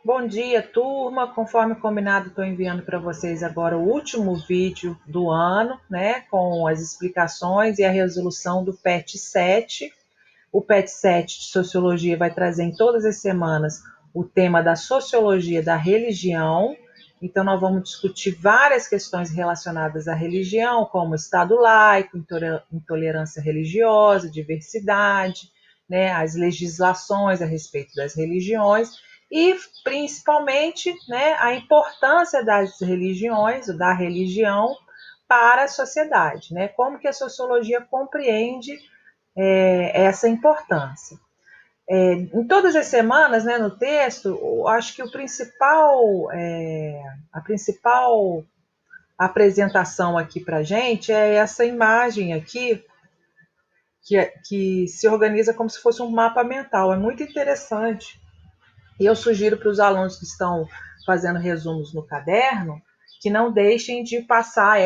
Bom dia, turma. Conforme combinado, estou enviando para vocês agora o último vídeo do ano, né, com as explicações e a resolução do PET 7. O PET 7 de Sociologia vai trazer em todas as semanas o tema da sociologia da religião. Então, nós vamos discutir várias questões relacionadas à religião, como Estado laico, intolerância religiosa, diversidade, né, as legislações a respeito das religiões e, principalmente, né, a importância das religiões, da religião, para a sociedade, né? Como que a sociologia compreende essa importância. Em todas as semanas, né, no texto, eu acho que a principal apresentação aqui para a gente é essa imagem aqui, que se organiza como se fosse um mapa mental. É muito interessante. E eu sugiro para os alunos que estão fazendo resumos no caderno que não deixem de passar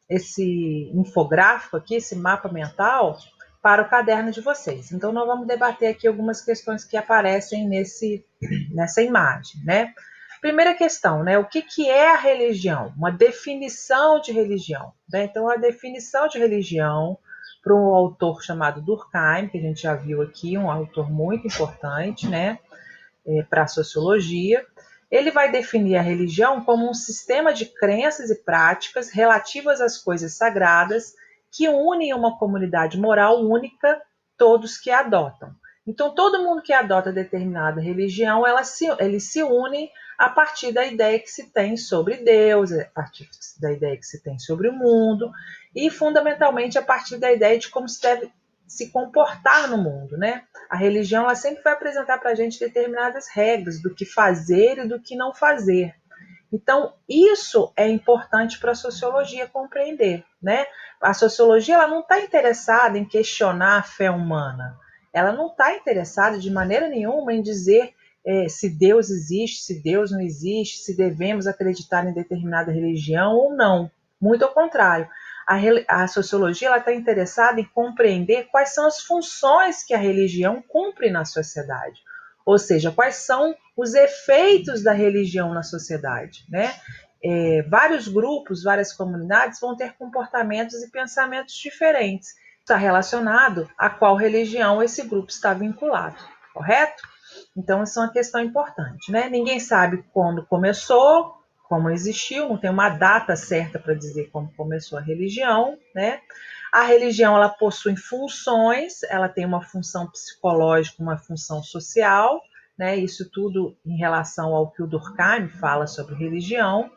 esse infográfico aqui, esse mapa mental, para o caderno de vocês. Então, nós vamos debater aqui algumas questões que aparecem nessa imagem, né? Primeira questão, né? O que é a religião? Uma definição de religião, né? Então, a definição de religião para um autor chamado Durkheim, que a gente já viu aqui, um autor muito importante, né? Para a sociologia, ele vai definir a religião como um sistema de crenças e práticas relativas às coisas sagradas que unem uma comunidade moral única, todos que a adotam. Então, todo mundo que adota determinada religião, eles se unem a partir da ideia que se tem sobre Deus, a partir da ideia que se tem sobre o mundo, e fundamentalmente a partir da ideia de como se deve se comportar no mundo, né? A religião ela sempre vai apresentar para a gente determinadas regras do que fazer e do que não fazer. Então, isso é importante para a sociologia compreender, né? A sociologia ela não está interessada em questionar a fé humana. Ela não está interessada de maneira nenhuma em dizer se Deus existe, se Deus não existe, se devemos acreditar em determinada religião ou não. Muito ao contrário. A sociologia está interessada em compreender quais são as funções que a religião cumpre na sociedade. Ou seja, quais são os efeitos da religião na sociedade, né? Vários grupos, várias comunidades vão ter comportamentos e pensamentos diferentes. Está relacionado a qual religião esse grupo está vinculado, correto? Então, isso é uma questão importante, né? Ninguém sabe quando começou, como existiu, não tem uma data certa para dizer como começou a religião, né? A religião ela possui funções, ela tem uma função psicológica, uma função social, né? Isso tudo em relação ao que o Durkheim fala sobre religião.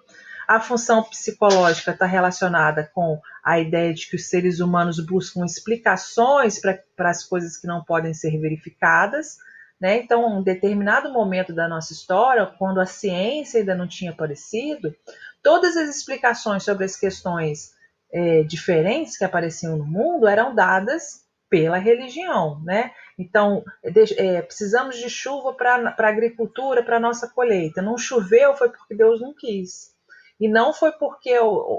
A função psicológica está relacionada com a ideia de que os seres humanos buscam explicações para as coisas que não podem ser verificadas, né? Então, em um determinado momento da nossa história, quando a ciência ainda não tinha aparecido, todas as explicações sobre as questões diferentes que apareciam no mundo eram dadas pela religião, né? Então, precisamos de chuva para a agricultura, para a nossa colheita. Não choveu foi porque Deus não quis. E não foi porque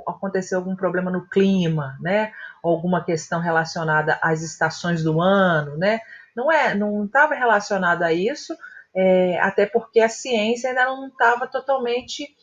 aconteceu algum problema no clima, né? Alguma questão relacionada às estações do ano, né? Não estava relacionado a isso, até porque a ciência ainda não estava totalmente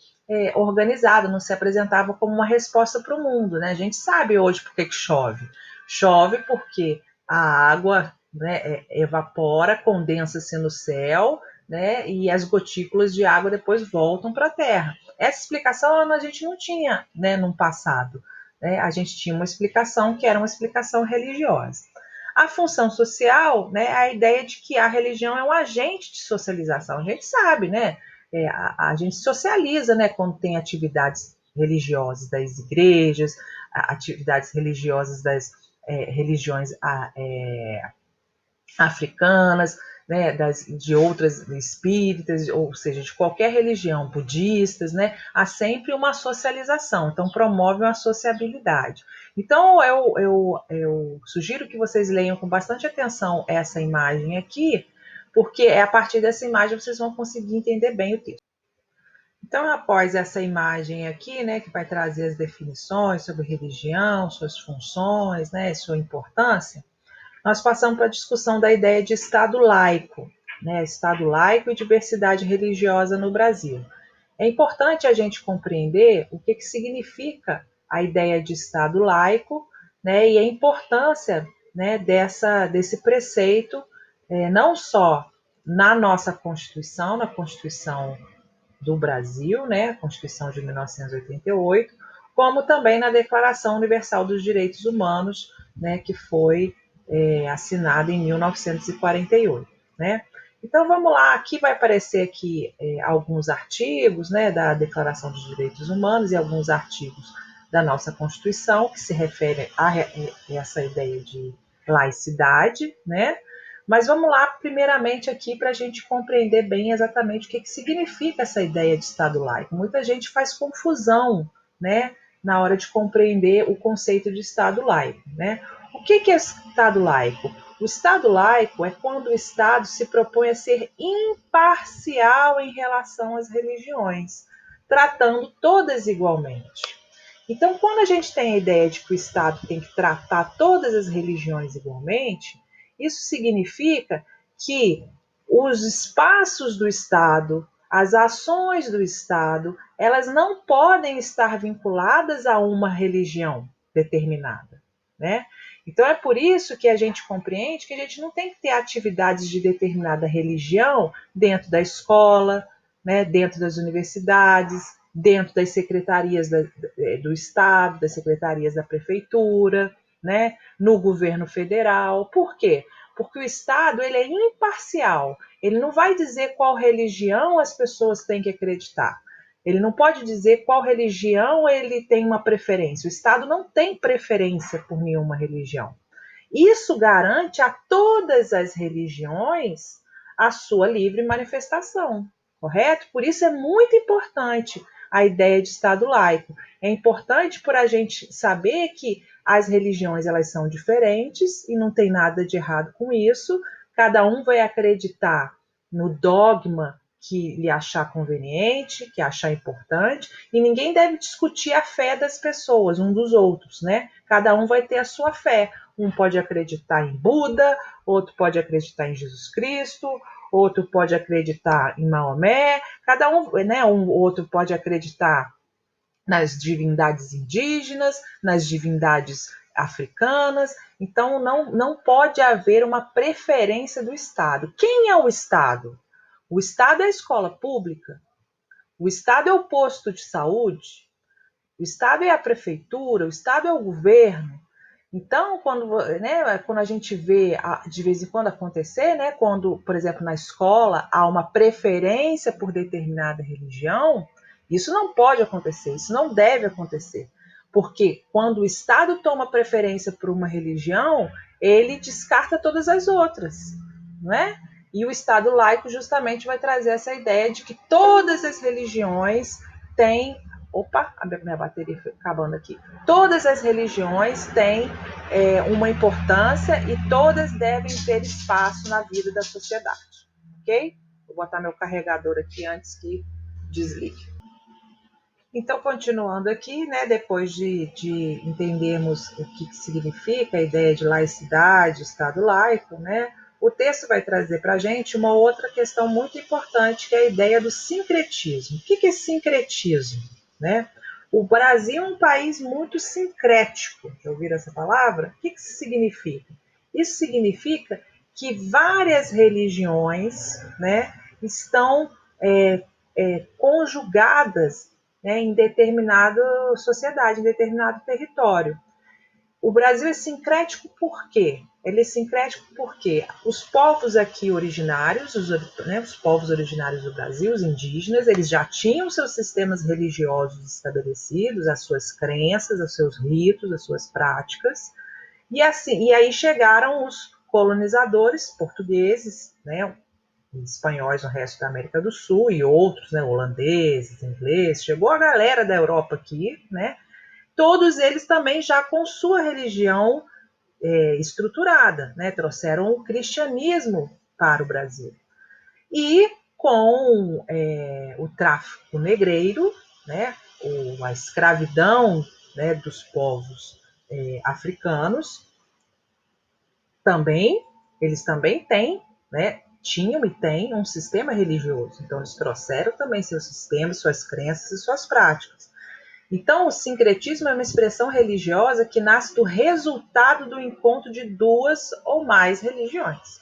organizada, não se apresentava como uma resposta para o mundo, né? A gente sabe hoje por que chove. Chove porque a água, né, evapora, condensa-se no céu, né? E as gotículas de água depois voltam para a Terra. Essa explicação a gente não tinha, né, no passado. Né? A gente tinha uma explicação que era uma explicação religiosa. A função social, né, é a ideia de que a religião é um agente de socialização. A gente sabe, né? A gente socializa, né, quando tem atividades religiosas das igrejas, atividades religiosas das religiões africanas, né, de outras espíritas, ou seja, de qualquer religião, budistas, né, há sempre uma socialização, então promove uma sociabilidade. Então eu sugiro que vocês leiam com bastante atenção essa imagem aqui, porque é a partir dessa imagem vocês vão conseguir entender bem o texto. Então, após essa imagem aqui, né, que vai trazer as definições sobre religião, suas funções, né, sua importância, nós passamos para a discussão da ideia de Estado laico. né, Estado laico e diversidade religiosa no Brasil. É importante a gente compreender o que significa a ideia de Estado laico, né, e a importância, né, desse preceito, não só na nossa Constituição, na Constituição do Brasil, né, a Constituição de 1988, como também na Declaração Universal dos Direitos Humanos, né, que foi assinada em 1948, né? Então vamos lá, aqui vai aparecer aqui alguns artigos, né, da Declaração dos Direitos Humanos e alguns artigos da nossa Constituição que se referem a essa ideia de laicidade, né? Mas vamos lá, primeiramente, aqui para a gente compreender bem exatamente o que significa essa ideia de Estado laico. Muita gente faz confusão, né, na hora de compreender o conceito de Estado laico, né? O que é Estado laico? O Estado laico é quando o Estado se propõe a ser imparcial em relação às religiões, tratando todas igualmente. Então, quando a gente tem a ideia de que o Estado tem que tratar todas as religiões igualmente, isso significa que os espaços do Estado, as ações do Estado, elas não podem estar vinculadas a uma religião determinada, né? Então é por isso que a gente compreende que a gente não tem que ter atividades de determinada religião dentro da escola, né, dentro das universidades, dentro das secretarias do Estado, das secretarias da prefeitura, né, no governo federal. Por quê? Porque o Estado ele é imparcial. Ele não vai dizer qual religião as pessoas têm que acreditar. Ele não pode dizer qual religião ele tem uma preferência. O Estado não tem preferência por nenhuma religião. Isso garante a todas as religiões a sua livre manifestação, correto? Por isso é muito importante a ideia de Estado laico. É importante por a gente saber que as religiões elas são diferentes e não tem nada de errado com isso. Cada um vai acreditar no dogma que lhe achar conveniente, que achar importante, e ninguém deve discutir a fé das pessoas, um dos outros, né? Cada um vai ter a sua fé. Um pode acreditar em Buda, outro pode acreditar em Jesus Cristo, outro pode acreditar em Maomé, cada um, né? Outro pode acreditar nas divindades indígenas, nas divindades africanas. Então não pode haver uma preferência do Estado. Quem é o Estado? O Estado é a escola pública, o Estado é o posto de saúde, o Estado é a prefeitura, o Estado é o governo. Então, quando a gente vê de vez em quando acontecer, né, quando, por exemplo, na escola há uma preferência por determinada religião, isso não pode acontecer, isso não deve acontecer. Porque quando o Estado toma preferência por uma religião, ele descarta todas as outras, não é? E o Estado laico justamente vai trazer essa ideia de que todas as religiões têm. Opa, a minha bateria foi acabando aqui. Todas as religiões têm uma importância e todas devem ter espaço na vida da sociedade, ok? Vou botar meu carregador aqui antes que desligue. Então, continuando aqui, né, depois de entendermos o que significa a ideia de laicidade, Estado laico, né, o texto vai trazer para a gente uma outra questão muito importante, que é a ideia do sincretismo. O que é sincretismo? Né? O Brasil é um país muito sincrético. Já ouviram essa palavra? O que isso significa? Isso significa que várias religiões, né, estão conjugadas, né, em determinada sociedade, em determinado território. O Brasil é sincrético por quê? Ele é sincrético porque os povos aqui originários, os povos originários do Brasil, os indígenas, eles já tinham seus sistemas religiosos estabelecidos, as suas crenças, os seus ritos, as suas práticas, e aí chegaram os colonizadores portugueses, né, espanhóis no resto da América do Sul e outros, né, holandeses, ingleses, chegou a galera da Europa aqui, né, todos eles também já com sua religião estruturada, né, trouxeram o cristianismo para o Brasil. E com o tráfico negreiro, né, a escravidão, né, dos povos africanos, eles também têm, né, tinham e têm um sistema religioso. Então, eles trouxeram também seus sistemas, suas crenças e suas práticas. Então, o sincretismo é uma expressão religiosa que nasce do resultado do encontro de duas ou mais religiões.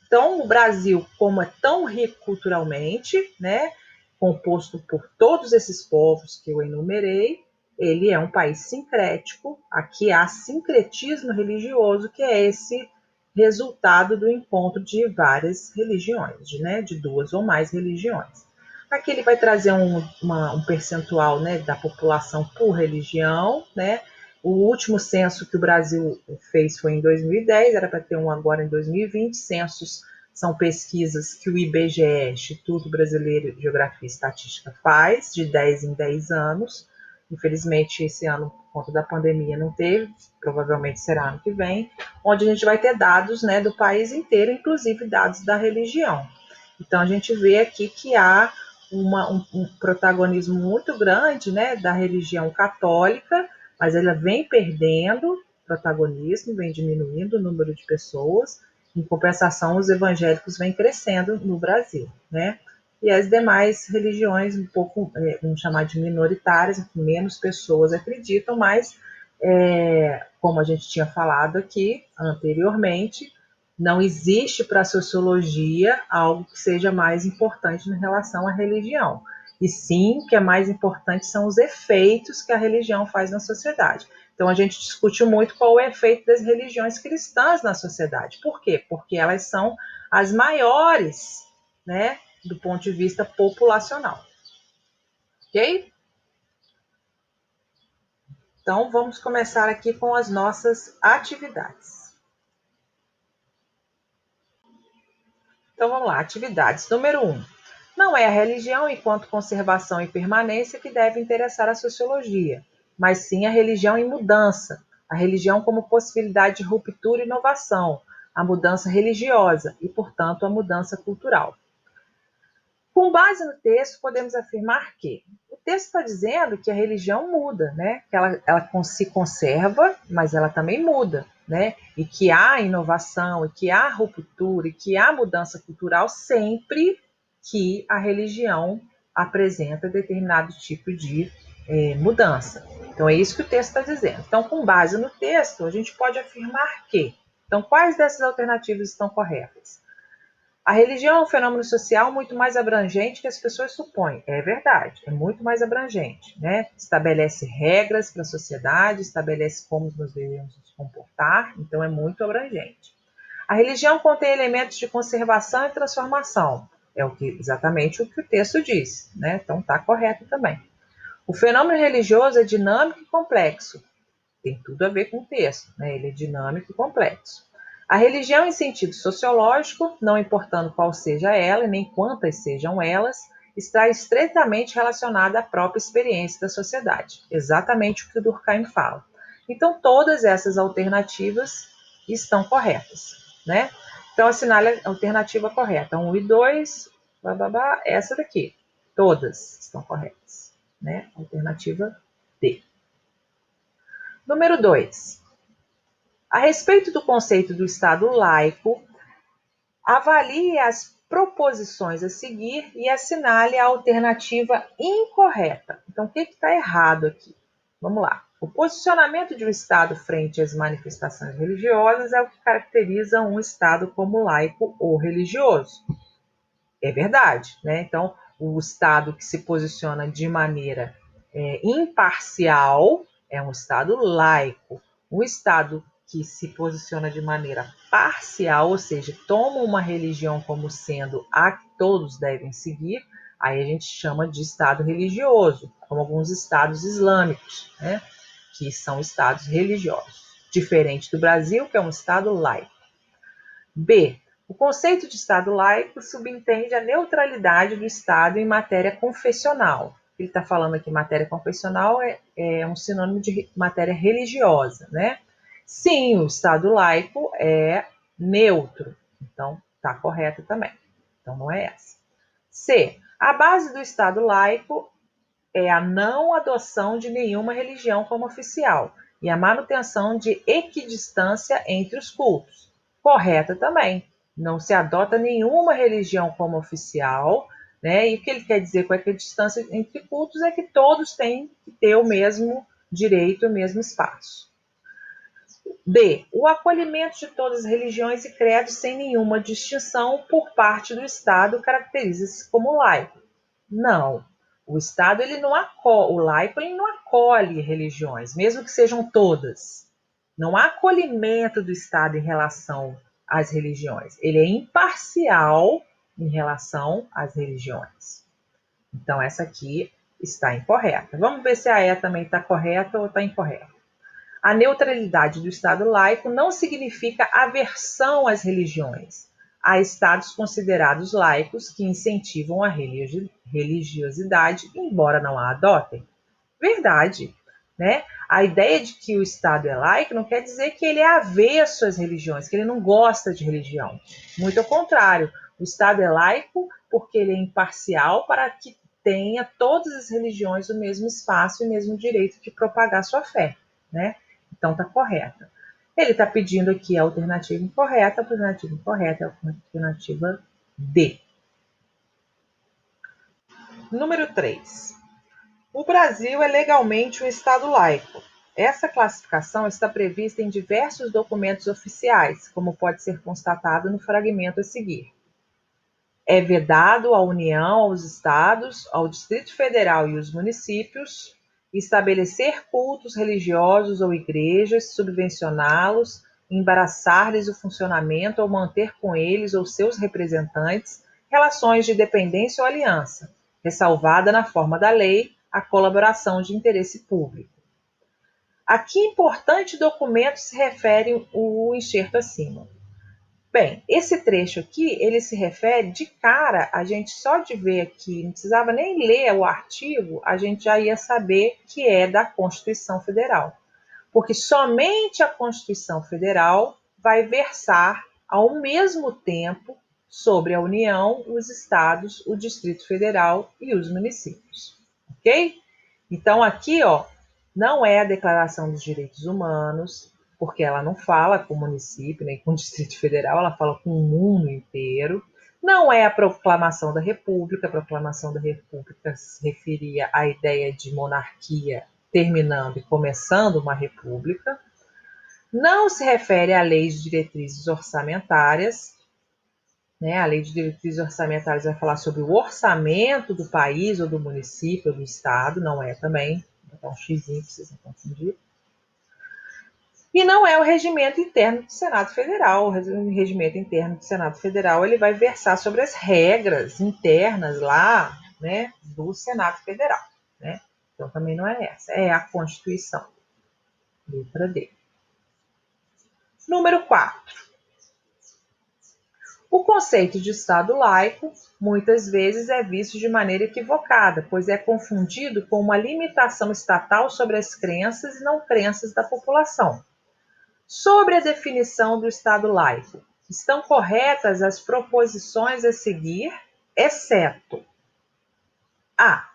Então, o Brasil, como é tão rico culturalmente, né, composto por todos esses povos que eu enumerei, ele é um país sincrético. Aqui há sincretismo religioso, que é esse resultado do encontro de várias religiões, de duas ou mais religiões. Aqui ele vai trazer um percentual, né, da população por religião, né? O último censo que o Brasil fez foi em 2010, era para ter um agora em 2020. Censos são pesquisas que o IBGE, Instituto Brasileiro de Geografia e Estatística, faz de 10 em 10 anos. Infelizmente, esse ano, por conta da pandemia, não teve, provavelmente será ano que vem, onde a gente vai ter dados, né, do país inteiro, inclusive dados da religião. Então, a gente vê aqui que há um protagonismo muito grande, né, da religião católica, mas ela vem perdendo protagonismo, vem diminuindo o número de pessoas. Em compensação, os evangélicos vêm crescendo no Brasil, né? E as demais religiões, um pouco, vamos chamar de minoritárias, menos pessoas acreditam, mas, como a gente tinha falado aqui anteriormente, não existe para a sociologia algo que seja mais importante em relação à religião. E sim, o que é mais importante são os efeitos que a religião faz na sociedade. Então, a gente discute muito qual é o efeito das religiões cristãs na sociedade. Por quê? Porque elas são as maiores, né, do ponto de vista populacional. Ok? Então, vamos começar aqui com as nossas atividades. Então, vamos lá. Atividades. Número 1. Não é a religião enquanto conservação e permanência que deve interessar a sociologia, mas sim a religião em mudança, a religião como possibilidade de ruptura e inovação, a mudança religiosa e, portanto, a mudança cultural. Com base no texto, podemos afirmar que o texto está dizendo que a religião muda, né? Que ela se conserva, mas ela também muda, né? E que há inovação, e que há ruptura, e que há mudança cultural sempre que a religião apresenta determinado tipo de mudança. Então, é isso que o texto está dizendo. Então, com base no texto, a gente pode afirmar que. Então, quais dessas alternativas estão corretas? A religião é um fenômeno social muito mais abrangente que as pessoas supõem. É verdade, é muito mais abrangente, né? Estabelece regras para a sociedade, estabelece como nós devemos nos comportar, então é muito abrangente. A religião contém elementos de conservação e transformação. É exatamente o que o texto diz, né? Então está correto também. O fenômeno religioso é dinâmico e complexo. Tem tudo a ver com o texto, né? Ele é dinâmico e complexo. A religião, em sentido sociológico, não importando qual seja ela e nem quantas sejam elas, está estreitamente relacionada à própria experiência da sociedade. Exatamente o que o Durkheim fala. Então, todas essas alternativas estão corretas, né? Então, assinale a alternativa correta. 1 e 2, essa daqui. Todas estão corretas, né? Alternativa D. Número 2. A respeito do conceito do Estado laico, avalie as proposições a seguir e assinale a alternativa incorreta. Então, o que está errado aqui? Vamos lá. O posicionamento de um Estado frente às manifestações religiosas é o que caracteriza um Estado como laico ou religioso. É verdade, né? Então, o Estado que se posiciona de maneira imparcial é um Estado laico. Um Estado que se posiciona de maneira parcial, ou seja, toma uma religião como sendo a que todos devem seguir, aí a gente chama de Estado religioso, como alguns estados islâmicos, né? Que são estados religiosos. Diferente do Brasil, que é um Estado laico. B. O conceito de Estado laico subentende a neutralidade do Estado em matéria confessional. Ele está falando aqui matéria confessional é um sinônimo de matéria religiosa, né? Sim, o Estado laico é neutro, então está correto também. Então não é essa. C. A base do Estado laico é a não adoção de nenhuma religião como oficial e a manutenção de equidistância entre os cultos. Correta também. Não se adota nenhuma religião como oficial, né? E o que ele quer dizer com a distância entre cultos é que todos têm que ter o mesmo direito, o mesmo espaço. B. O acolhimento de todas as religiões e credos sem nenhuma distinção por parte do Estado caracteriza-se como laico. Não. O Estado ele não acolhe, o laico ele não acolhe religiões, mesmo que sejam todas. Não há acolhimento do Estado em relação às religiões. Ele é imparcial em relação às religiões. Então, essa aqui está incorreta. Vamos ver se a E também está correta ou está incorreta. A neutralidade do Estado laico não significa aversão às religiões. Há estados considerados laicos que incentivam a religiosidade, embora não a adotem. Verdade, né? A ideia de que o Estado é laico não quer dizer que ele é avesso às religiões, que ele não gosta de religião. Muito ao contrário, o Estado é laico porque ele é imparcial para que tenha todas as religiões o mesmo espaço e o mesmo direito de propagar sua fé, né? Então está correta. Ele está pedindo aqui a alternativa incorreta é a alternativa D. Número 3. O Brasil é legalmente um Estado laico. Essa classificação está prevista em diversos documentos oficiais, como pode ser constatado no fragmento a seguir. É vedado à União, aos Estados, ao Distrito Federal e os municípios estabelecer cultos religiosos ou igrejas, subvencioná-los, embaraçar-lhes o funcionamento ou manter com eles ou seus representantes relações de dependência ou aliança, ressalvada na forma da lei a colaboração de interesse público. A que importante documento se refere o enxerto acima? Bem, esse trecho aqui, ele se refere de cara, a gente só de ver aqui, não precisava nem ler o artigo, a gente já ia saber que é da Constituição Federal. Porque somente a Constituição Federal vai versar ao mesmo tempo sobre a União, os estados, o Distrito Federal e os municípios. Ok? Então aqui, ó, não é a Declaração dos Direitos Humanos, porque ela não fala com o município nem com o Distrito Federal, ela fala com o mundo inteiro. Não é a Proclamação da República. A Proclamação da República se referia à ideia de monarquia terminando e começando uma república. Não se refere à Lei de Diretrizes Orçamentárias. Né? A Lei de Diretrizes Orçamentárias vai falar sobre o orçamento do país ou do município ou do estado, não é também. Vou botar um xizinho para vocês não confundirem. E não é o regimento interno do Senado Federal. O regimento interno do Senado Federal ele vai versar sobre as regras internas lá, né, do Senado Federal. Né? Então também não é essa, é a Constituição. Letra D. Número 4. O conceito de Estado laico muitas vezes é visto de maneira equivocada, pois é confundido com uma limitação estatal sobre as crenças e não crenças da população. Sobre a definição do Estado laico, estão corretas as proposições a seguir, exceto A.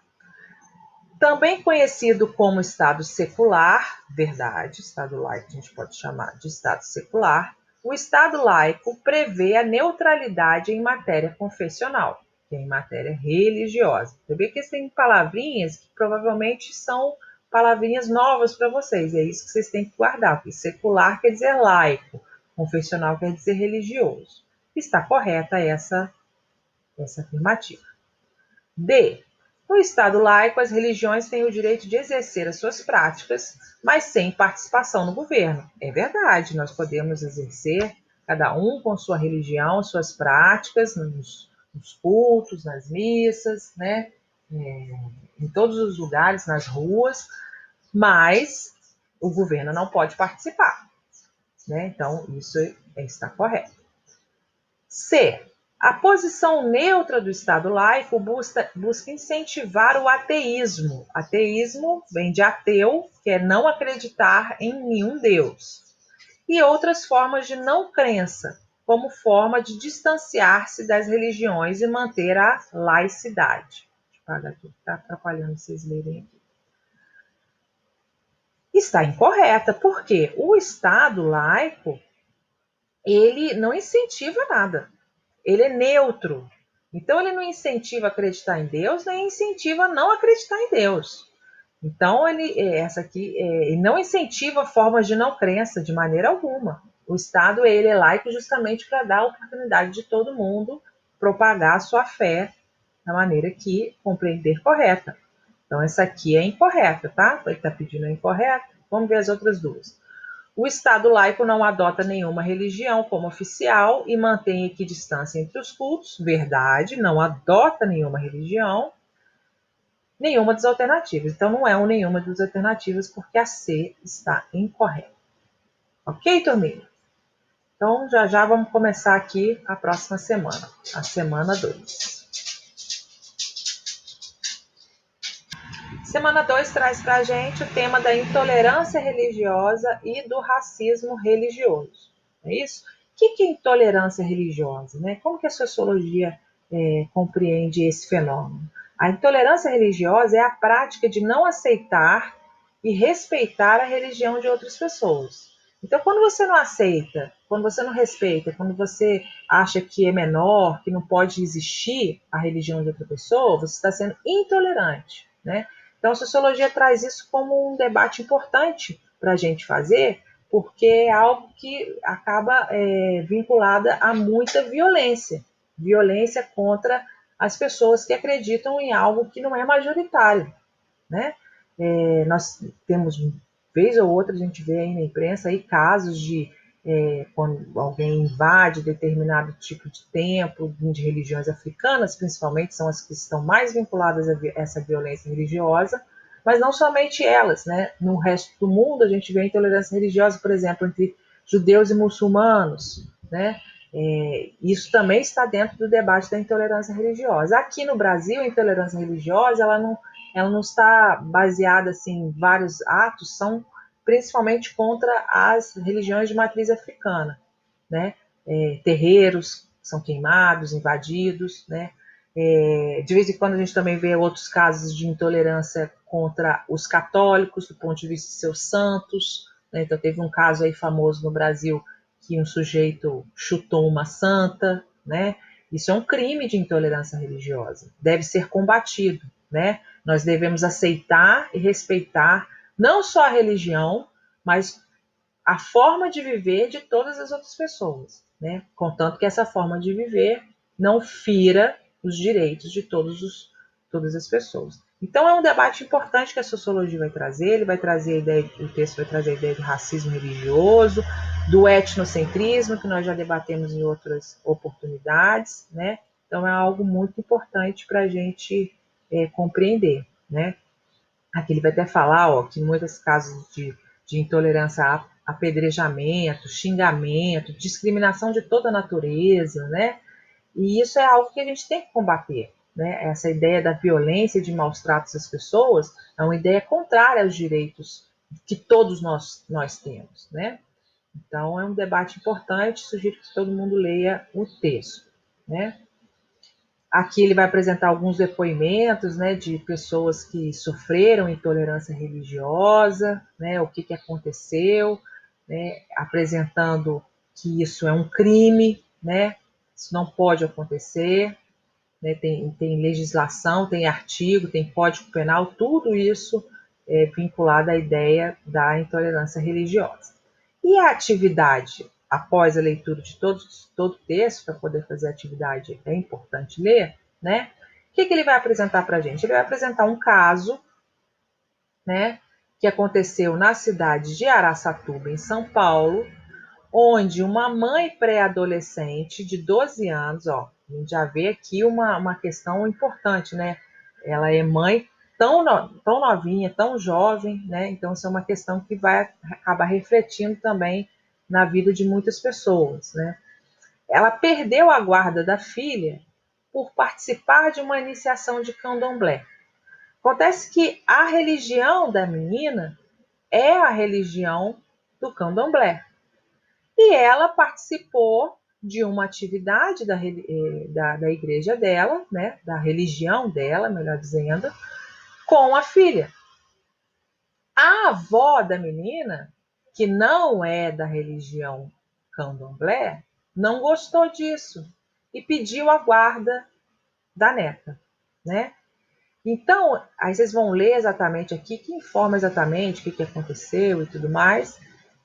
Também conhecido como Estado secular, verdade, Estado laico a gente pode chamar de Estado secular, o Estado laico prevê a neutralidade em matéria confessional, que é em matéria religiosa. Você vê que tem palavrinhas que provavelmente são palavrinhas novas para vocês, é isso que vocês têm que guardar, porque secular quer dizer laico, confessional quer dizer religioso. Está correta essa afirmativa. D. No Estado laico, as religiões têm o direito de exercer as suas práticas, mas sem participação no governo. É verdade, nós podemos exercer, cada um com sua religião, suas práticas, nos cultos, nas missas, né? Em todos os lugares, nas ruas, mas o governo não pode participar. Né? Então, isso está correto. C. A posição neutra do Estado laico busca incentivar o ateísmo. Ateísmo vem de ateu, que é não acreditar em nenhum Deus. E outras formas de não crença, como forma de distanciar-se das religiões e manter a laicidade. Deixa eu apagar aqui, está atrapalhando vocês lerem aqui. Está incorreta, porque o Estado laico ele não incentiva nada. Ele é neutro. Então, ele não incentiva a acreditar em Deus, nem incentiva a não acreditar em Deus. Então, essa aqui, ele não incentiva formas de não crença de maneira alguma. O Estado, ele é laico justamente para dar a oportunidade de todo mundo propagar a sua fé da maneira que compreender correta. Então, essa aqui é incorreta, tá? Ele está pedindo a incorreta. Vamos ver as outras duas. O Estado laico não adota nenhuma religião como oficial e mantém equidistância entre os cultos. Verdade, não adota nenhuma religião. Nenhuma das alternativas. Então, não é um nenhuma das alternativas, porque a C está incorreta. Ok, turminha? Então, já já vamos começar aqui a próxima semana, a semana 2. Semana 2 traz para a gente o tema da intolerância religiosa e do racismo religioso. É isso? O que é intolerância religiosa? Né? Como que a sociologia compreende esse fenômeno? A intolerância religiosa é a prática de não aceitar e respeitar a religião de outras pessoas. Então, quando você não aceita, quando você não respeita, quando você acha que é menor, que não pode existir a religião de outra pessoa, você está sendo intolerante, né? Então, a sociologia traz isso como um debate importante para a gente fazer, porque é algo que acaba vinculada a muita violência, violência contra as pessoas que acreditam em algo que não é majoritário, né? Nós temos, vez ou outra, a gente vê aí na imprensa aí casos de quando alguém invade determinado tipo de templo de religiões africanas, principalmente são as que estão mais vinculadas a essa violência religiosa, mas não somente elas, né? No resto do mundo a gente vê a intolerância religiosa, por exemplo, entre judeus e muçulmanos, né? Isso também está dentro do debate da intolerância religiosa. Aqui no Brasil, a intolerância religiosa ela não está baseada assim, em vários atos, são principalmente contra as religiões de matriz africana, né? Terreiros são queimados, invadidos, né? De vez em quando a gente também vê outros casos de intolerância contra os católicos, do ponto de vista de seus santos, né? Então teve um caso aí famoso no Brasil que um sujeito chutou uma santa, né? Isso é um crime de intolerância religiosa, deve ser combatido, né? Nós devemos aceitar e respeitar não só a religião, mas a forma de viver de todas as outras pessoas, né? Contanto que essa forma de viver não fira os direitos de todas as pessoas. Então é um debate importante que a sociologia vai trazer, ele vai trazer a ideia, o texto vai trazer a ideia do racismo religioso, do etnocentrismo, que nós já debatemos em outras oportunidades, né? Então é algo muito importante para a gente compreender, né? Aqui ele vai até falar que em muitos casos de intolerância a apedrejamento, xingamento, discriminação de toda natureza, né? E isso é algo que a gente tem que combater, né? Essa ideia da violência e de maus tratos às pessoas é uma ideia contrária aos direitos que todos nós temos, né? Então é um debate importante, sugiro que todo mundo leia o texto, né? Aqui ele vai apresentar alguns depoimentos, né, de pessoas que sofreram intolerância religiosa, né, o que aconteceu, né, apresentando que isso é um crime, né, isso não pode acontecer, né, tem legislação, tem artigo, tem código penal, tudo isso é vinculado à ideia da intolerância religiosa. E a atividade, após a leitura de todo o texto, para poder fazer a atividade é importante ler, né? O que ele vai apresentar para a gente? Ele vai apresentar um caso, né, que aconteceu na cidade de Araçatuba, em São Paulo, onde uma mãe pré-adolescente de 12 anos, ó, a gente já vê aqui uma questão importante, né? Ela é mãe tão novinha, tão jovem, né? Então, isso é uma questão que vai acabar refletindo também na vida de muitas pessoas, né? Ela perdeu a guarda da filha por participar de uma iniciação de candomblé. Acontece que a religião da menina é a religião do candomblé. E ela participou de uma atividade da igreja dela, né, da religião dela, melhor dizendo, com a filha. A avó da menina, que não é da religião candomblé, não gostou disso e pediu a guarda da neta, né? Então, aí vocês vão ler exatamente aqui, que informa exatamente o que aconteceu e tudo mais,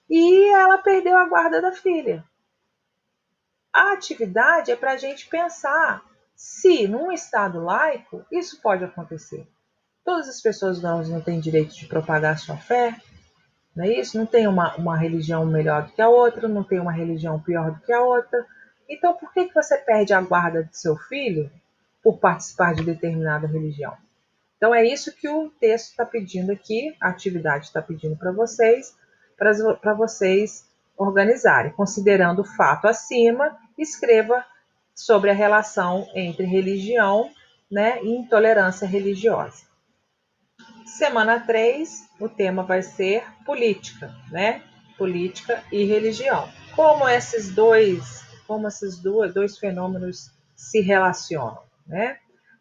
e ela perdeu a guarda da filha. A atividade é para a gente pensar se, num Estado laico, isso pode acontecer. Todas as pessoas não têm direito de propagar sua fé, não é isso? Não tem uma religião melhor do que a outra, não tem uma religião pior do que a outra. Então, por que você perde a guarda do seu filho por participar de determinada religião? Então, é isso que o texto está pedindo aqui, a atividade está pedindo para vocês organizarem. Considerando o fato acima, escreva sobre a relação entre religião, né, e intolerância religiosa. Semana 3, o tema vai ser política, né? Política e religião. Como esses dois fenômenos se relacionam, né?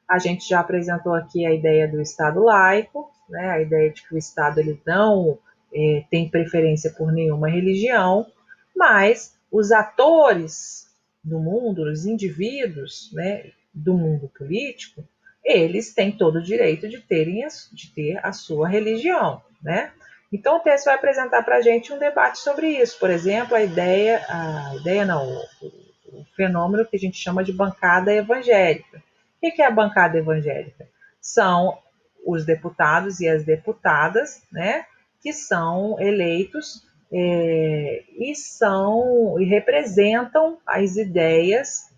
A gente já apresentou aqui a ideia do Estado laico, né? A ideia de que o Estado ele não tem preferência por nenhuma religião, mas os atores do mundo, os indivíduos, né, do mundo político, eles têm todo o direito de ter a sua religião, né? Então o texto vai apresentar para a gente um debate sobre isso. Por exemplo, o fenômeno que a gente chama de bancada evangélica. O que é a bancada evangélica? São os deputados e as deputadas, né, que são eleitos e representam as ideias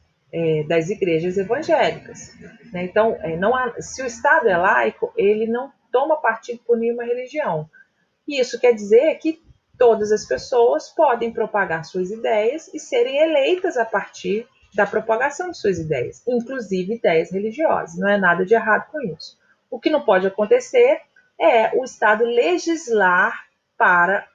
das igrejas evangélicas. Né? Então, se o Estado é laico, ele não toma partido por nenhuma religião. E isso quer dizer que todas as pessoas podem propagar suas ideias e serem eleitas a partir da propagação de suas ideias, inclusive ideias religiosas. Não é nada de errado com isso. O que não pode acontecer é o Estado legislar para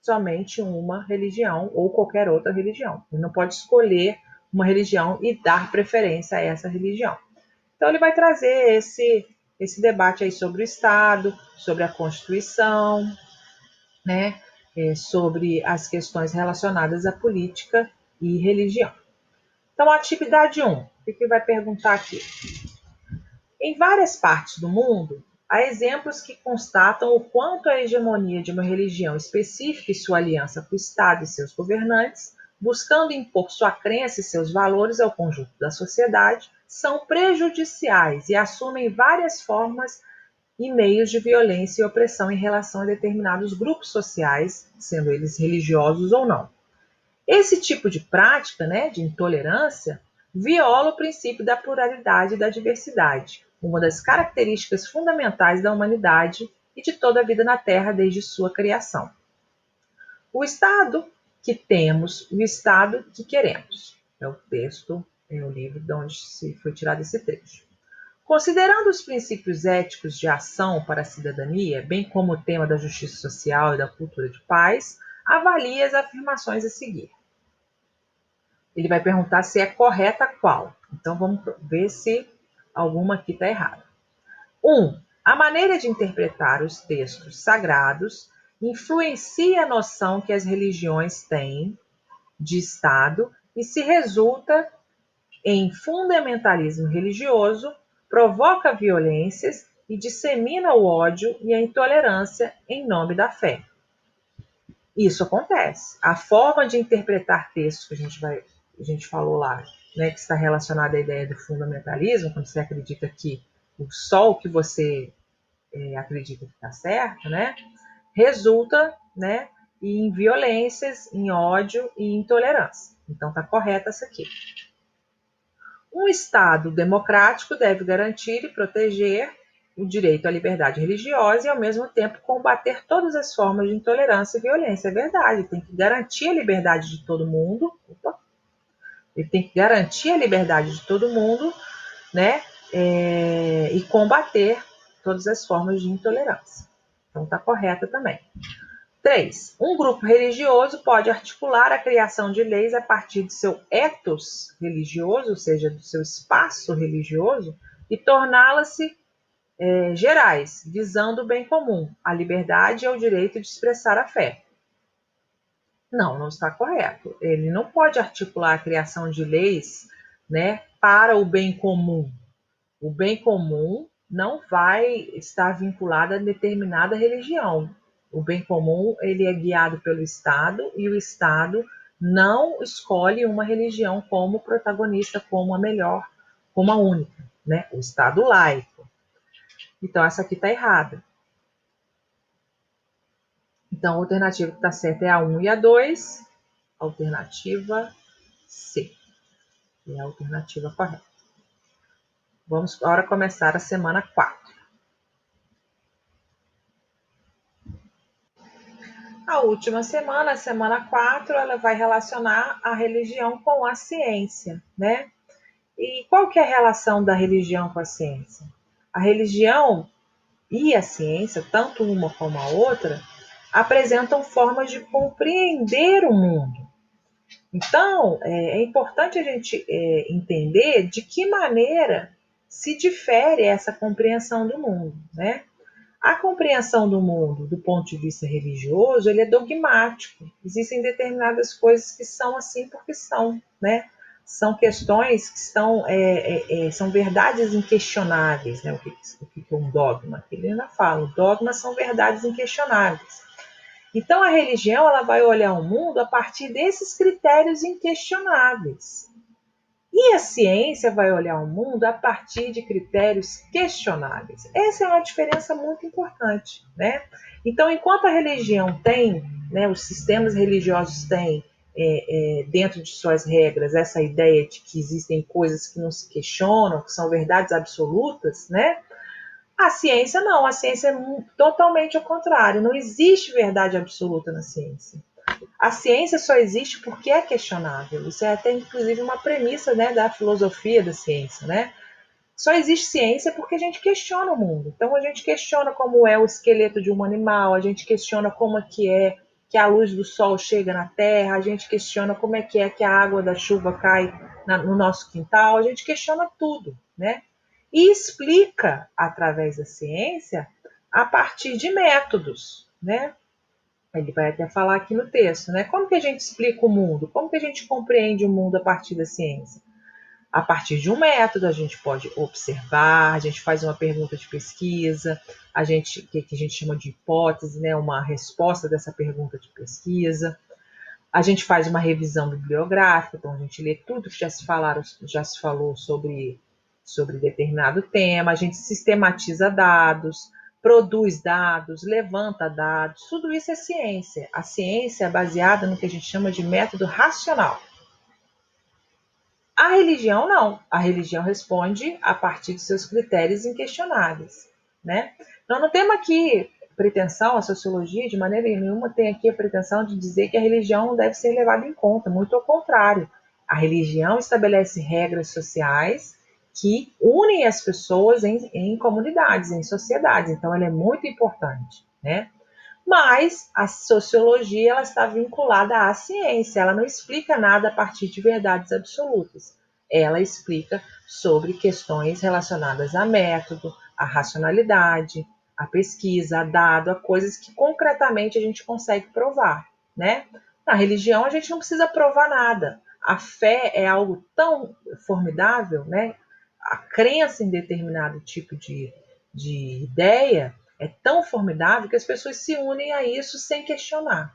somente uma religião ou qualquer outra religião. Ele não pode escolher uma religião e dar preferência a essa religião. Então ele vai trazer esse debate aí sobre o Estado, sobre a Constituição, né, sobre as questões relacionadas à política e religião. Então, a atividade 1, o que vai perguntar aqui? Em várias partes do mundo, há exemplos que constatam o quanto a hegemonia de uma religião específica e sua aliança com o Estado e seus governantes, buscando impor sua crença e seus valores ao conjunto da sociedade, são prejudiciais e assumem várias formas e meios de violência e opressão em relação a determinados grupos sociais, sendo eles religiosos ou não. Esse tipo de prática, né, de intolerância, viola o princípio da pluralidade e da diversidade, uma das características fundamentais da humanidade e de toda a vida na Terra desde sua criação. O Estado que temos, o Estado que queremos. É o texto, é o livro de onde se foi tirado esse trecho. Considerando os princípios éticos de ação para a cidadania, bem como o tema da justiça social e da cultura de paz, avalie as afirmações a seguir. Ele vai perguntar se é correta qual. Então vamos ver se alguma aqui está errada. 1. A maneira de interpretar os textos sagrados influencia a noção que as religiões têm de Estado e se resulta em fundamentalismo religioso, provoca violências e dissemina o ódio e a intolerância em nome da fé. Isso acontece. A forma de interpretar textos que a gente falou lá, né, que está relacionada à ideia do fundamentalismo, quando você acredita que só o que você acredita que está certo, né, resulta, né, em violências, em ódio e intolerância. Então está correta essa aqui. Um Estado democrático deve garantir e proteger o direito à liberdade religiosa e, ao mesmo tempo, combater todas as formas de intolerância e violência. É verdade, tem que garantir a liberdade de todo mundo. Ele tem que garantir a liberdade de todo mundo, né? E combater todas as formas de intolerância. Então, está correta também. 3. Um grupo religioso pode articular a criação de leis a partir de seu ethos religioso, ou seja, do seu espaço religioso, e torná-las-se gerais, visando o bem comum, a liberdade e o direito de expressar a fé. Não está correto. Ele não pode articular a criação de leis, né, para o bem comum. O bem comum não vai estar vinculado a determinada religião. O bem comum ele é guiado pelo Estado e o Estado não escolhe uma religião como protagonista, como a melhor, como a única, né? O Estado laico. Então essa aqui está errada. Então a alternativa que está certa é a 1 e a 2. Alternativa C. É a alternativa correta. Vamos agora começar a semana 4. A última semana, a semana 4, ela vai relacionar a religião com a ciência, né? E qual que é a relação da religião com a ciência? A religião e a ciência, tanto uma como a outra, apresentam formas de compreender o mundo. Então, é importante a gente entender de que maneira se difere essa compreensão do mundo, né? A compreensão do mundo, do ponto de vista religioso, ele é dogmático. Existem determinadas coisas que são assim porque são, né? São questões que são verdades inquestionáveis, né? O que é um dogma? Ele ainda fala, dogmas são verdades inquestionáveis. Então, a religião ela vai olhar o mundo a partir desses critérios inquestionáveis. E a ciência vai olhar o mundo a partir de critérios questionáveis. Essa é uma diferença muito importante, né? Então, enquanto a religião tem, né, os sistemas religiosos têm dentro de suas regras essa ideia de que existem coisas que não se questionam, que são verdades absolutas, né? A ciência não, a ciência é totalmente ao contrário. Não existe verdade absoluta na ciência. A ciência só existe porque é questionável. Isso é até, inclusive, uma premissa, né, da filosofia da ciência, né? Só existe ciência porque a gente questiona o mundo. Então, a gente questiona como é o esqueleto de um animal, a gente questiona como é que a luz do sol chega na Terra, a gente questiona como é que a água da chuva cai no nosso quintal, a gente questiona tudo, né? E explica, através da ciência, a partir de métodos, né? Ele vai até falar aqui no texto, né? Como que a gente explica o mundo? Como que a gente compreende o mundo a partir da ciência? A partir de um método, a gente pode observar, a gente faz uma pergunta de pesquisa, que a gente chama de hipótese, né? Uma resposta dessa pergunta de pesquisa. A gente faz uma revisão bibliográfica, então a gente lê tudo que já se falou sobre determinado tema, a gente sistematiza dados, produz dados, levanta dados, tudo isso é ciência. A ciência é baseada no que a gente chama de método racional. A religião não. A religião responde a partir de seus critérios inquestionáveis, né? Então não temos aqui pretensão, a sociologia de maneira nenhuma tem aqui a pretensão de dizer que a religião não deve ser levada em conta, muito ao contrário. A religião estabelece regras sociais que unem as pessoas em comunidades, em sociedades, então ela é muito importante, né? Mas a sociologia ela está vinculada à ciência, ela não explica nada a partir de verdades absolutas. Ela explica sobre questões relacionadas a método, a racionalidade, a pesquisa, a dado, a coisas que concretamente a gente consegue provar, né? Na religião a gente não precisa provar nada. A fé é algo tão formidável, né? A crença em determinado tipo de ideia é tão formidável que as pessoas se unem a isso sem questionar.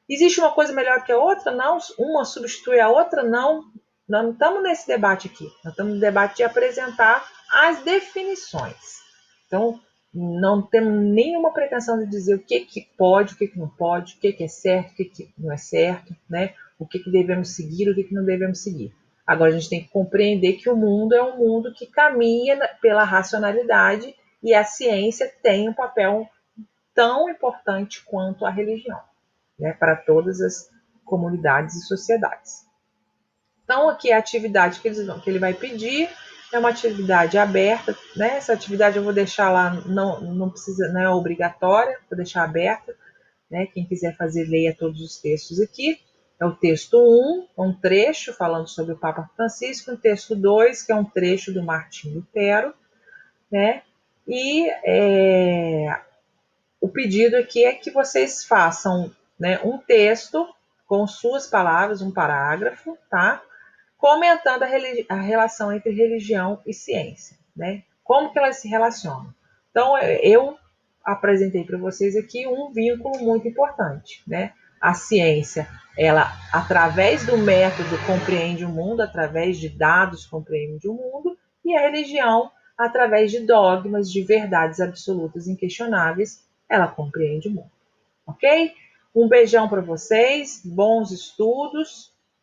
Existe uma coisa melhor que a outra? Não. Uma substitui a outra? Não. Nós não estamos nesse debate aqui. Nós estamos no debate de apresentar as definições. Então, não temos nenhuma pretensão de dizer o que pode, o que não pode, o que é certo, o que não é certo, né? O que devemos seguir, o que não devemos seguir. Agora, a gente tem que compreender que o mundo é um mundo que caminha pela racionalidade e a ciência tem um papel tão importante quanto a religião, né, para todas as comunidades e sociedades. Então, aqui a atividade que ele vai pedir é uma atividade aberta, né? Essa atividade eu vou deixar lá, não precisa, não é obrigatória, vou deixar aberta, né? Quem quiser fazer, leia todos os textos aqui. É o texto 1, um trecho falando sobre o Papa Francisco, o texto 2, que é um trecho do Martim Lutero, né? E o pedido aqui é que vocês façam, né, um texto com suas palavras, um parágrafo, tá? Comentando a relação entre religião e ciência, né? Como que elas se relacionam. Então, eu apresentei para vocês aqui um vínculo muito importante, né? A ciência, ela, através do método, compreende o mundo, através de dados, compreende o mundo, e a religião, através de dogmas, de verdades absolutas inquestionáveis, ela compreende o mundo, ok? Um beijão para vocês, bons estudos